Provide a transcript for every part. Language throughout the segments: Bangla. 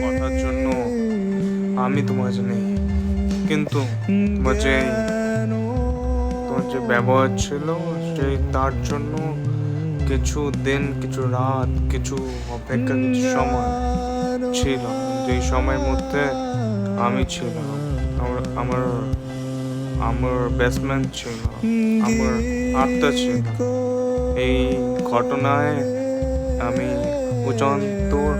কথার জন্য আমি তোমার নেই, কিন্তু তোমার যে ব্যবহার ছিল সেই তার জন্য কিছু দিন, কিছু রাত, কিছু অপেক্ষা, কিছু সময় ছিল, যেই সময়ের মধ্যে আমি ছিলাম, আমার আমার বেস্টম্যান ছিল, আমার আত্মা ছিল। এই ঘটনায় আমি অজন্তর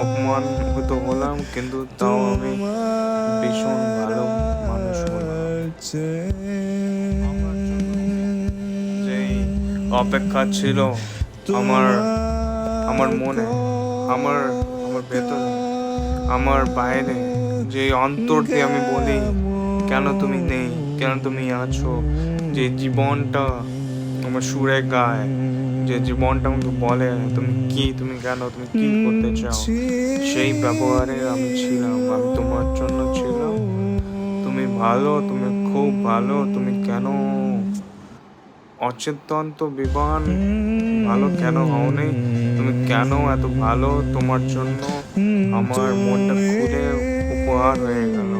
অপমান হয়তো হলাম, কিন্তু তাও আমি ভীষণ ভালো মানুষ হলাম। যেই অপেক্ষা ছিল আমার আমার মনে, আমার আমার ভেতরে, আমার বাইরে, যে অন্তর দিয়ে আমি বলি কেন তুমি নেই, কেন তুমি আছো, যে জীবনটা আমার সুরে গায়, যে জীবনটা আমাকে বলে তুমি কি, তুমি কেন, তুমি কি করতে চাও, সেই ব্যবহারে আমি ছিলাম। আমি তোমার জন্য ছিলাম। তুমি ভালো, তুমি খুব ভালো। তুমি কেন অচিন্তন্ত বিমান ভালো কেন হওনি? তুমি কেন এত ভালো? তোমার জন্য আমার মনটা খুলে উপহার হয়ে গেল।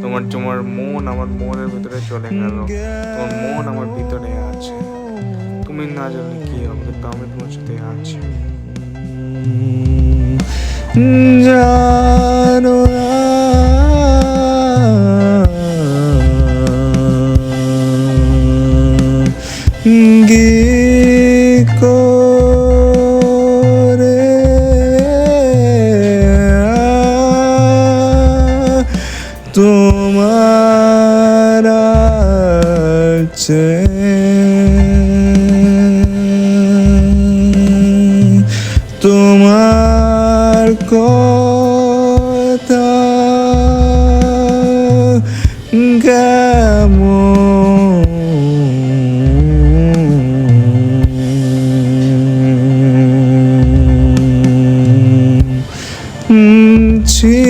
তোমার মন আমার মনের ভিতরে চলে গেল। তোমার মন আমার ভিতরে আছে। তুমি না জানলে কি হবে, কিন্তু আমি তোমার সাথে আছি। জানো করে তোমার আছে তোমার কথা কেমন ছিল